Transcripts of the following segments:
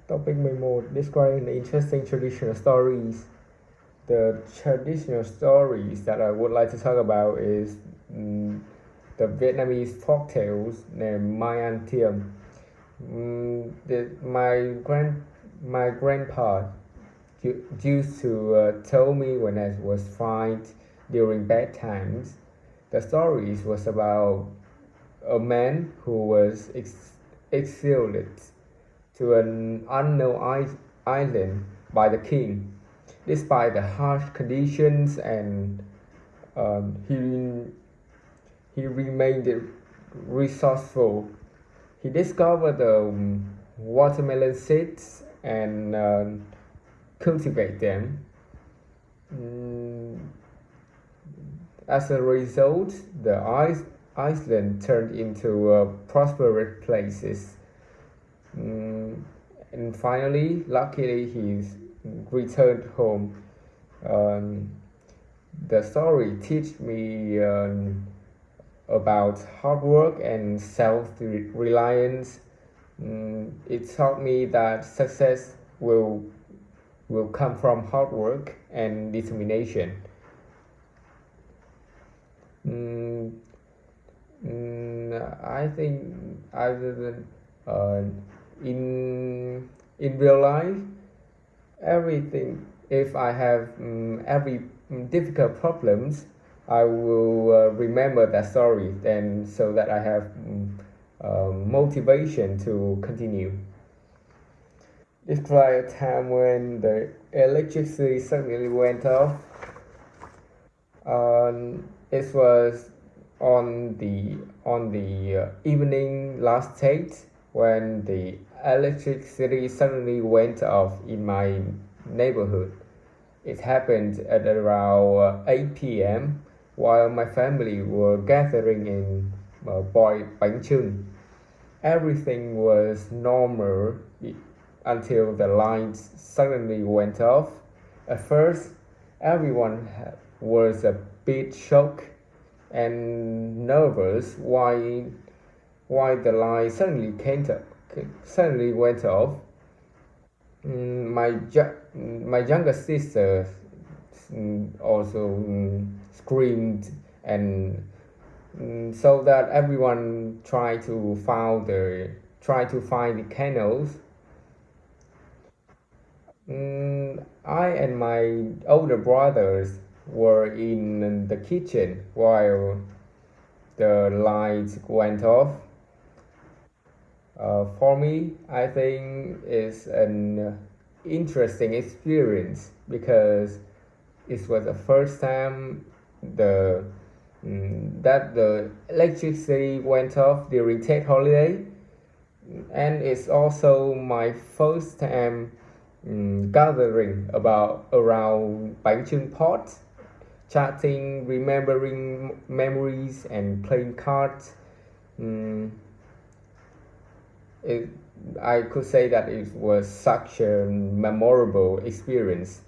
Topic 11. Describing the interesting traditional stories. The traditional stories that I would like to talk about is the Vietnamese folktales named Mai An Thiam. My grandpa used to tell me when I was 5 during bad times. The stories was about a man who was exiled to an unknown island by the king. Despite the harsh conditions, and um, he, he remained resourceful. He discovered the watermelon seeds and cultivate them. Mm, as a result, the Iceland turned into prosperous places. Mm, and finally, luckily, he returned home. Um, the story teach me about hard work and self-reliance. It taught me that success will come from hard work and determination. Mm, I think other than in real life, everything. If I have every difficult problems, I will remember that story, then so that I have motivation to continue. Describe a time when the electricity suddenly went off. It was on the evening last date when the electricity suddenly went off in my neighborhood. It happened at around 8 p.m. while my family were gathering in Boy Bánh Chưng. Everything was normal until the lights suddenly went off. At first, everyone was a bit shocked and nervous why the light suddenly went off. My younger sister also screamed, and so that everyone tried to find the candles. I and my older brothers were in the kitchen while the lights went off. For me, I think it's an interesting experience because it was the first time the that the electricity went off during Tet holiday, and it's also my first time gathering about around Bánh Chưng pot, chatting, remembering memories, and playing cards. Mm, it, I could say that it was such a memorable experience.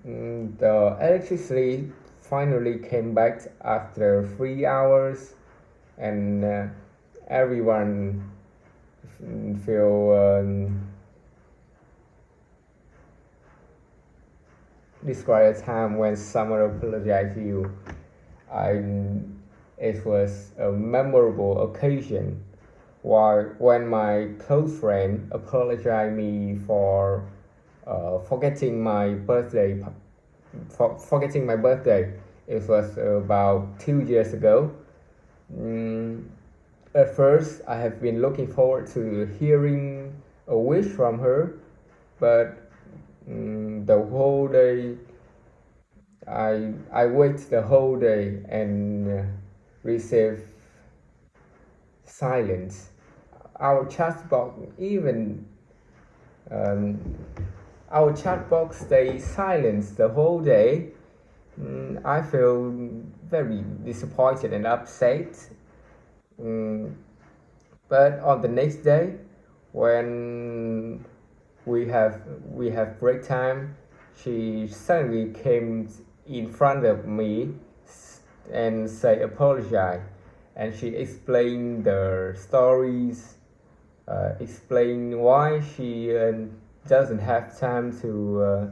The electricity finally came back after 3 hours, and everyone feel describe a time when someone apologized to you. I, it was a memorable occasion while when my close friend apologized me for forgetting my birthday. Forgetting my birthday. It was about 2 years ago. Mm, at first, I have been looking forward to hearing a wish from her, but the whole day I wait the whole day and receive silence. Our chat box even um, our chat box stays silent the whole day. I feel very disappointed and upset. Mm, but on the next day, when we have break time, she suddenly came in front of me and say apologize, and she explained the stories explain why she doesn't have time to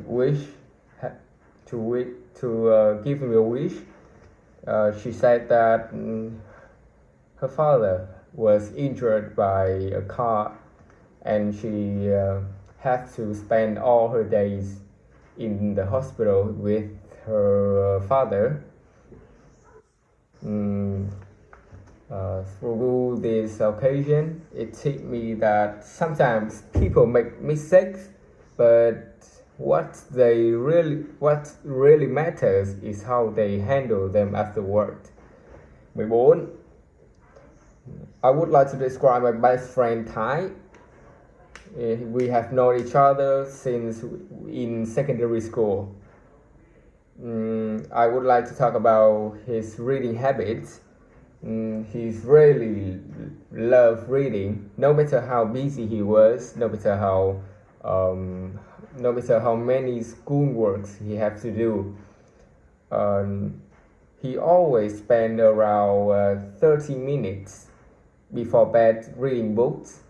wish to give me a wish. She said that her father was injured by a car and she had to spend all her days in the hospital with her father. Mm, through this occasion, it taught me that sometimes people make mistakes, but what really matters is how they handle them afterward. 14. I would like to describe my best friend Thái. We have known each other since in secondary school. I would like to talk about his reading habits. He's really loved reading, no matter how busy he was, no matter how many schoolworks he had to do. He always spent around 30 minutes before bed reading books.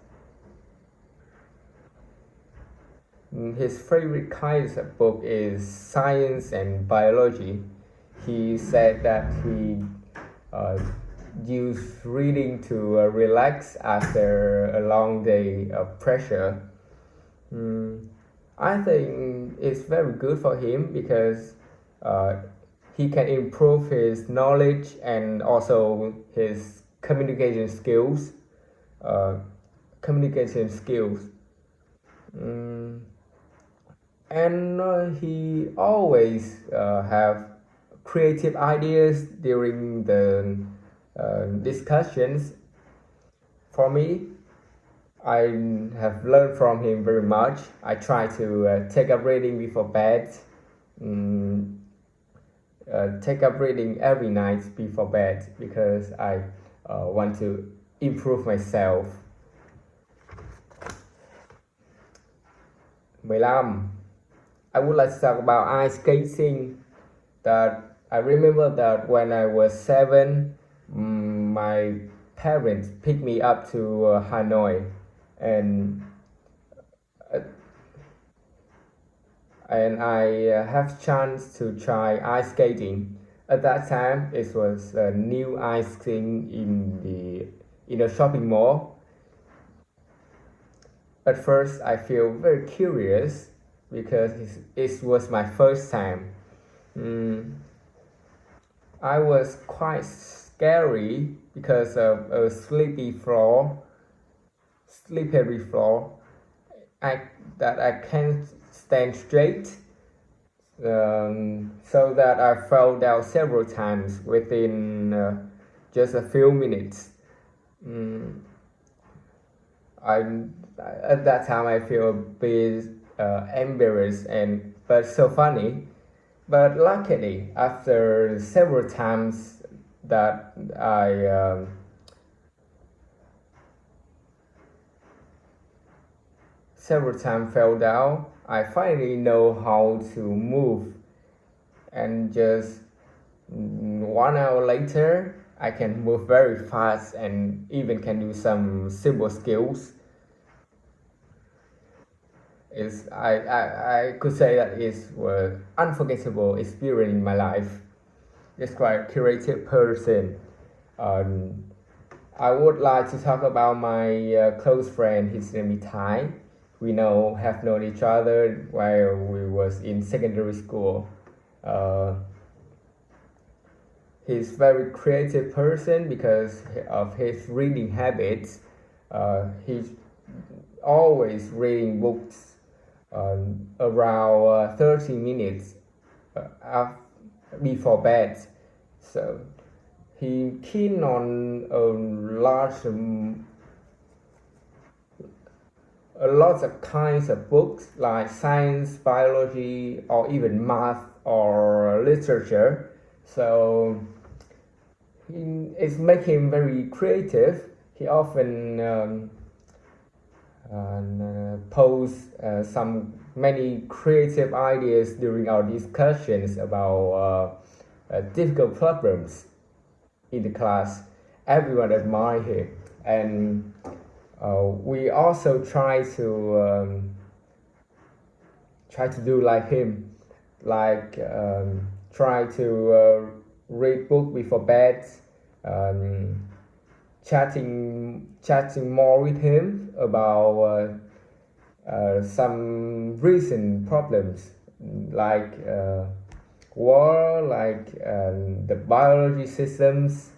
His favorite kinds of book is science and biology. He said that he used reading to relax after a long day of pressure. I think it's very good for him because he can improve his knowledge and also his communication skills. Communication skills. And he always have creative ideas during the discussions. For me, I have learned from him very much. I try to take up reading before bed, take up reading every night before bed because I want to improve myself. 15. I would like to talk about ice skating. That I remember that when I was 7, my parents picked me up to Hanoi, and I have chance to try ice skating. At that time, it was a new ice skating in a shopping mall. At first, I feel very curious because it was my first time. I was quite scary because of a slippery floor, that I can't stand straight. So that I fell down several times within just a few minutes. At that time I feel a bit embarrassed but so funny. But luckily, after several times that I fell down, I finally know how to move, and just 1 hour later I can move very fast and even can do some simple skills. I could say that it was unforgettable experience in my life. It's quite a creative person. I would like to talk about my close friend. His name is Thái. We have known each other while we was in secondary school. He's very creative person because of his reading habits. He's always reading books around 30 minutes before bed. So he keen on a lot of kinds of books like science, biology, or even math or literature. So it's make him very creative. He often pose many creative ideas during our discussions about difficult problems in the class. Everyone admire him, and We also try to do like him, like try to read book before bed, um, chatting more with him about some recent problems like war, like the biology systems,